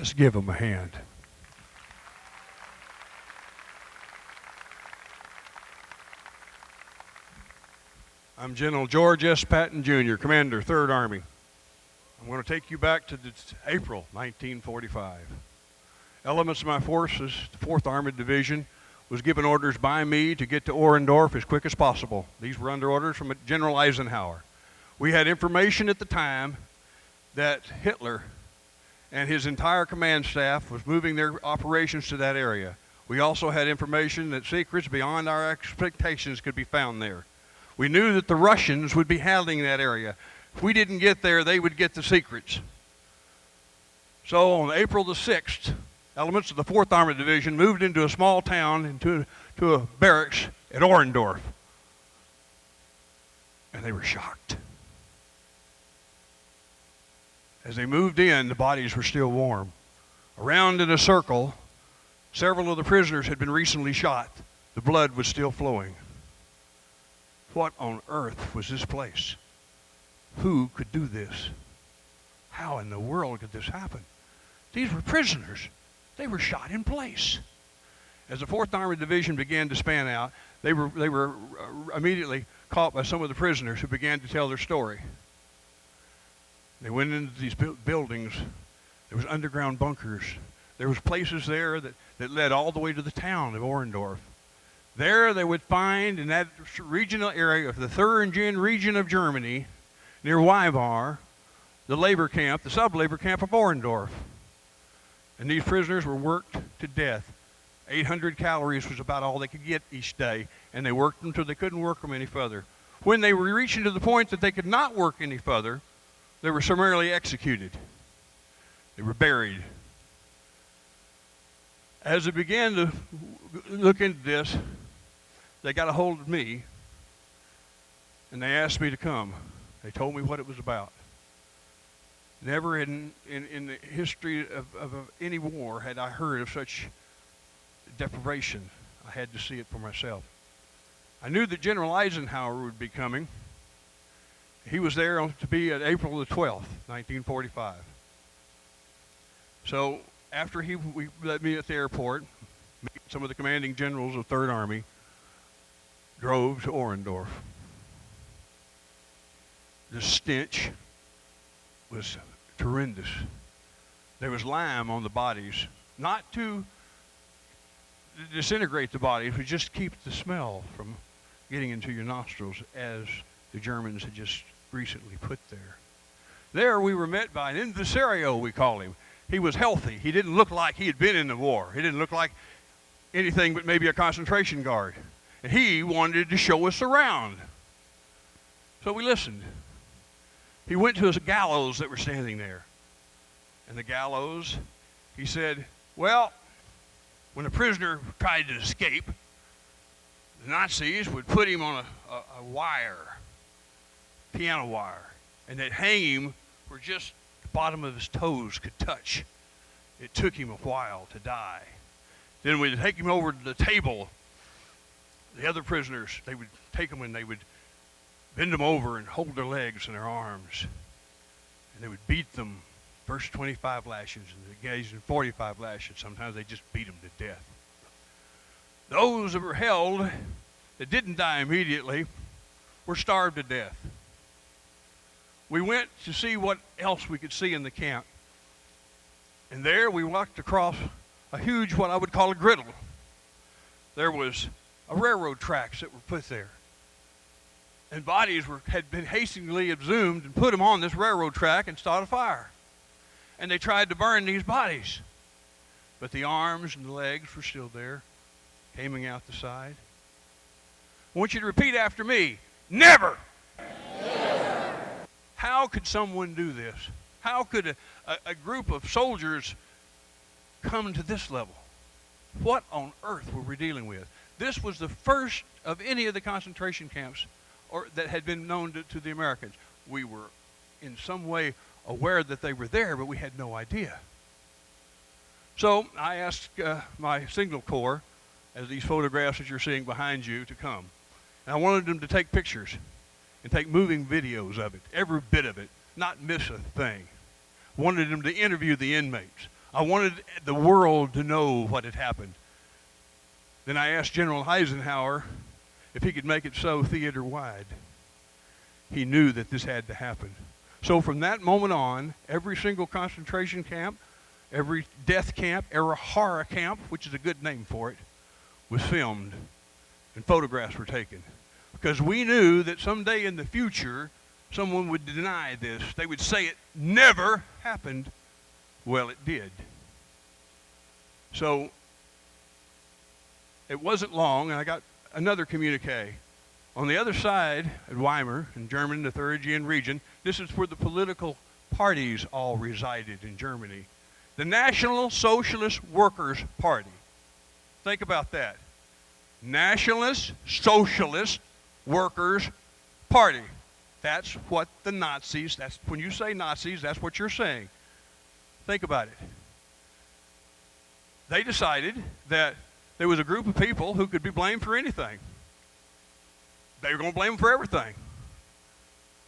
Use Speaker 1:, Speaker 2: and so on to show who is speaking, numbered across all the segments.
Speaker 1: Let's give them a hand. I'm General George S. Patton, Jr., Commander, 3rd Army. I'm going to take you back to April 1945. Elements of my forces, the 4th Armored Division, was given orders by me to get to Orendorf as quick as possible. These were under orders from General Eisenhower. We had information at the time that Hitler and his entire command staff was moving their operations to that area. We also had information that secrets beyond our expectations could be found there. We knew that the Russians would be handling that area. If we didn't get there, they would get the secrets. So on April the 6th, elements of the 4th Armored Division moved into a small town, into a barracks at Orendorf. And they were shocked. As they moved in, the bodies were still warm. Around in a circle, several of the prisoners had been recently shot. The blood was still flowing. What on earth was this place? Who could do this? How in the world could this happen? These were prisoners. They were shot in place. As the 4th Armored Division began to span out, they were immediately caught by some of the prisoners who began to tell their story. They went into these buildings. There was underground bunkers. There was places there that led all the way to the town of Orendorf. There they would find, in that regional area of the Thuringen region of Germany, near Weimar, the labor camp, the sub-labor camp of Orendorf. And these prisoners were worked to death. 800 calories was about all they could get each day, and they worked them until they couldn't work them any further. When they were reaching to the point that they could not work any further, they were summarily executed. They were buried. As they began to look into this, they got a hold of me, and they asked me to come. They told me what it was about. Never in the history of any war had I heard of such deprivation. I had to see it for myself. I knew that General Eisenhower would be coming. He was there to be at April the 12th, 1945. So after we let me at the airport, some of the commanding generals of 3rd Army drove to Orendorf. The stench was horrendous. There was lime on the bodies, not to disintegrate the bodies, but just keep the smell from getting into your nostrils, as the Germans had just recently put there. There we were met by an impresario, we call him. He was healthy. He didn't look like he had been in the war. He didn't look like anything but maybe a concentration guard. And he wanted to show us around. So we listened. He went to a gallows that were standing there. And the gallows, he said, well, when a prisoner tried to escape, the Nazis would put him on a wire, piano wire, and they'd hang him where just the bottom of his toes could touch. It took him a while to die. Then we'd take him over to the table. The other prisoners, they would take them and they would bend them over and hold their legs and their arms. And they would beat them, first 25 lashes, and engaged in 45 lashes. Sometimes they just beat them to death. Those that were held, that didn't die immediately, were starved to death. We went to see what else we could see in the camp. And there we walked across a huge, what I would call a griddle. There was a railroad tracks that were put there. And bodies had been hastily exhumed and put them on this railroad track and started a fire. And they tried to burn these bodies. But the arms and the legs were still there, hanging out the side. I want you to repeat after me. Never! Never. How could someone do this? How could a group of soldiers come to this level? What on earth were we dealing with? This was the first of any of the concentration camps that had been known to the Americans. We were in some way aware that they were there, but we had no idea. So I asked my signal corps, as these photographs that you're seeing behind you, to come. And I wanted them to take pictures and take moving videos of it, every bit of it, not miss a thing. Wanted them to interview the inmates. I wanted the world to know what had happened. Then I asked General Eisenhower if he could make it so theater-wide. He knew that this had to happen. So from that moment on, every single concentration camp, every death camp, every horror camp, which is a good name for it, was filmed and photographs were taken. Because we knew that someday in the future, someone would deny this. They would say it never happened. Well, it did. So it wasn't long, and I got another communique. On the other side, at Weimar, in Germany, the Thuringian region, this is where the political parties all resided in Germany. The National Socialist Workers' Party. Think about that. Nationalist Socialist Workers' Party. That's what the Nazis, that's when you say Nazis, that's what you're saying. Think about it. They decided that there was a group of people who could be blamed for anything. They were going to blame them for everything.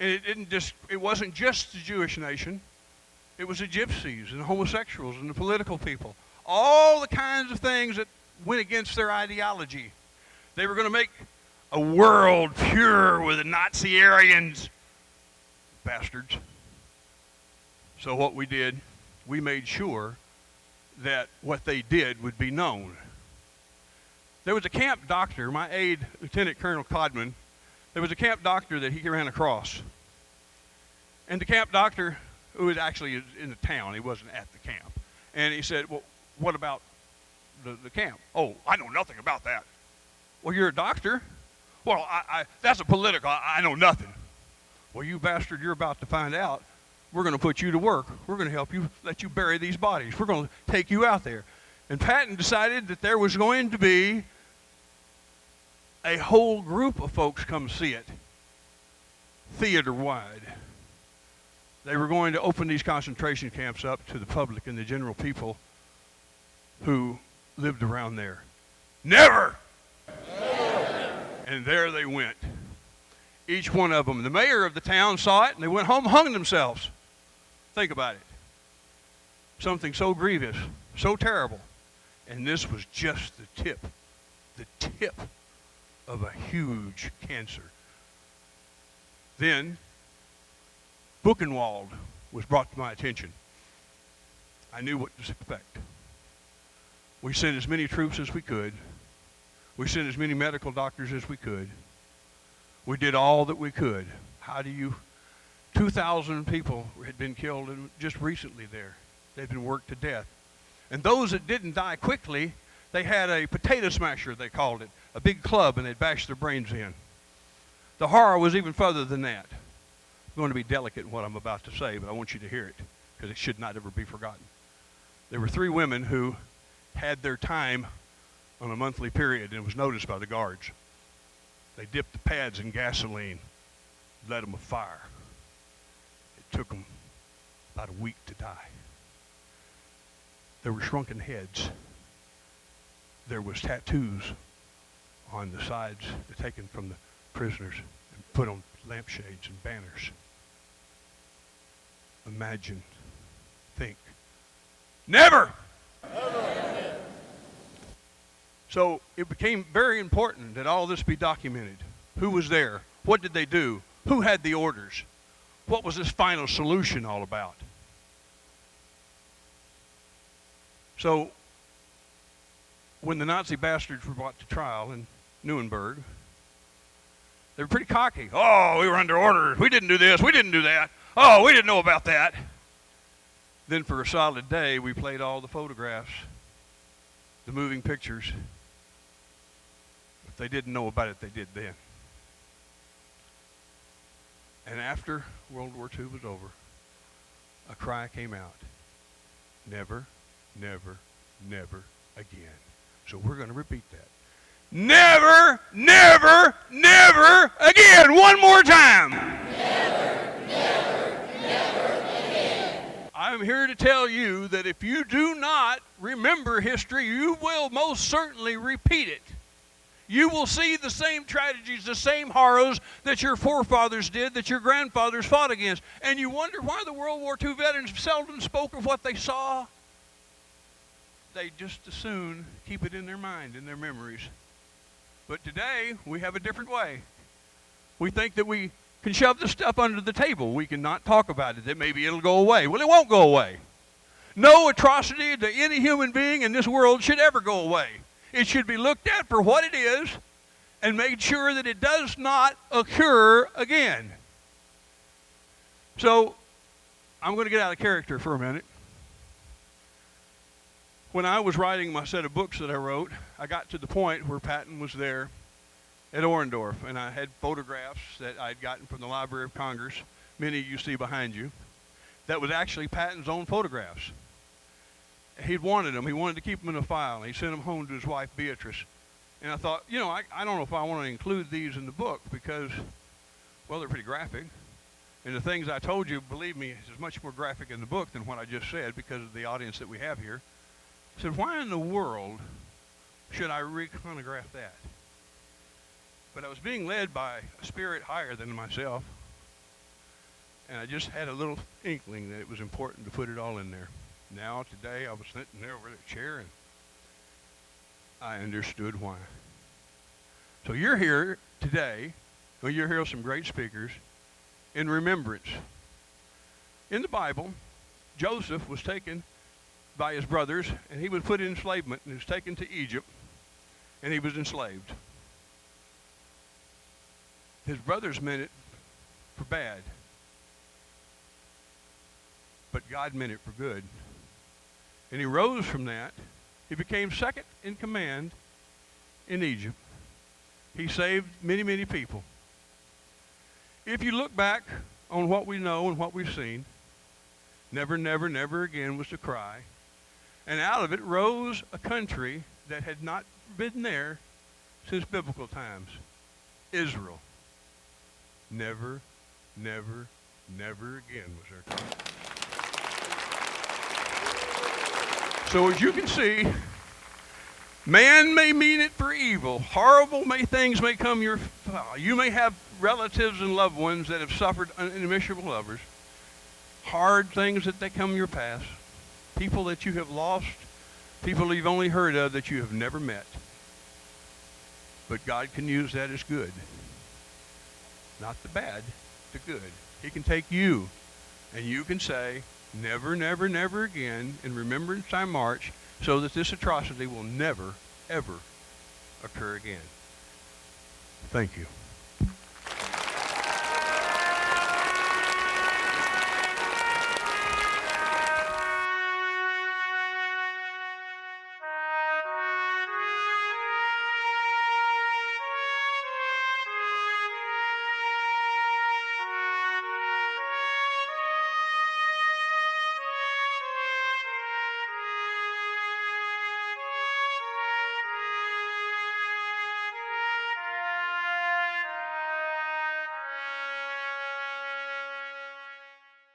Speaker 1: And it wasn't just the Jewish nation. It was the gypsies and the homosexuals and the political people. All the kinds of things that went against their ideology. They were going to make a world pure with the Nazi Aryans. Bastards. So what we did, we made sure that what they did would be known. There was a camp doctor, my aide, Lieutenant Colonel Codman, there was a camp doctor that he ran across. And the camp doctor, who was actually in the town, he wasn't at the camp. And he said, well, what about the camp? Oh, I know nothing about that. Well, you're a doctor? Well, that's a political, I know nothing. Well, you bastard, you're about to find out. We're going to put you to work. We're going to help you, let you bury these bodies. We're going to take you out there. And Patton decided that there was going to be a whole group of folks come see it, theater-wide. They were going to open these concentration camps up to the public and the general people who lived around there. Never! And there they went. Each one of them. The mayor of the town saw it, and they went home and hung themselves. Think about it. Something so grievous, so terrible. And this was just the tip of a huge cancer. Then, Buchenwald was brought to my attention. I knew what to expect. We sent as many troops as we could. We sent as many medical doctors as we could. We did all that we could. 2,000 people had been killed just recently there. They'd been worked to death. And those that didn't die quickly, they had a potato smasher, they called it, a big club, and they'd bash their brains in. The horror was even further than that. I'm going to be delicate in what I'm about to say, but I want you to hear it, because it should not ever be forgotten. There were 3 women who had their time on a monthly period, and it was noticed by the guards. They dipped the pads in gasoline, lit them afire. It took them about a week to die. There were shrunken heads. There was tattoos on the sides taken from the prisoners and put on lampshades and banners. Imagine, think. Never! So it became very important that all this be documented. Who was there? What did they do? Who had the orders? What was this final solution all about? So when the Nazi bastards were brought to trial in Nuremberg, they were pretty cocky. Oh, we were under orders. We didn't do this. We didn't do that. Oh, we didn't know about that. Then for a solid day, we played all the photographs, the moving pictures. If they didn't know about it, they did then. And after World War II was over, a cry came out. Never, never, never again. So we're going to repeat that. Never, never, never again. One more time.
Speaker 2: Never, never, never again.
Speaker 1: I'm here to tell you that if you do not remember history, you will most certainly repeat it. You will see the same tragedies, the same horrors that your forefathers did, that your grandfathers fought against. And you wonder why the World War II veterans seldom spoke of what they saw. they just as soon keep it in their mind, in their memories. But today, we have a different way. We think that we can shove the stuff under the table. We can not talk about it, that maybe it'll go away. Well, it won't go away. No atrocity to any human being in this world should ever go away. It should be looked at for what it is and made sure that it does not occur again. So, I'm going to get out of character for a minute. When I was writing my set of books that I wrote, I got to the point where Patton was there at Orendorf, and I had photographs that I'd gotten from the Library of Congress, many you see behind you, that was actually Patton's own photographs. He'd wanted them. He wanted to keep them in a file. He sent them home to his wife, Beatrice. And I thought, you know, I don't know if I want to include these in the book because, well, they're pretty graphic. And the things I told you, believe me, is much more graphic in the book than what I just said because of the audience that we have here. I said, why in the world should I reiconograph that? But I was being led by a spirit higher than myself. And I just had a little inkling that it was important to put it all in there. Now, today, I was sitting there over the chair, and I understood why. So you're here today, well, you're here with some great speakers, in remembrance. In the Bible, Joseph was taken by his brothers, and he was put in enslavement, and he was taken to Egypt, and he was enslaved. His brothers meant it for bad, but God meant it for good. And he rose from that. He became second in command in Egypt. He saved many, many people. If you look back on what we know and what we've seen, never, never, never again was the cry. And out of it rose a country that had not been there since biblical times. Israel. Never, never, never again was there a country. So as you can see, man may mean it for evil. Horrible things may come your way. You may have relatives and loved ones that have suffered inimitable lovers. Hard things that they come your path. People that you have lost. People you've only heard of that you have never met. But God can use that as good. Not the bad, the good. He can take you, and you can say, never, never, never again, in remembrance I march, so that this atrocity will never, ever occur again. Thank you.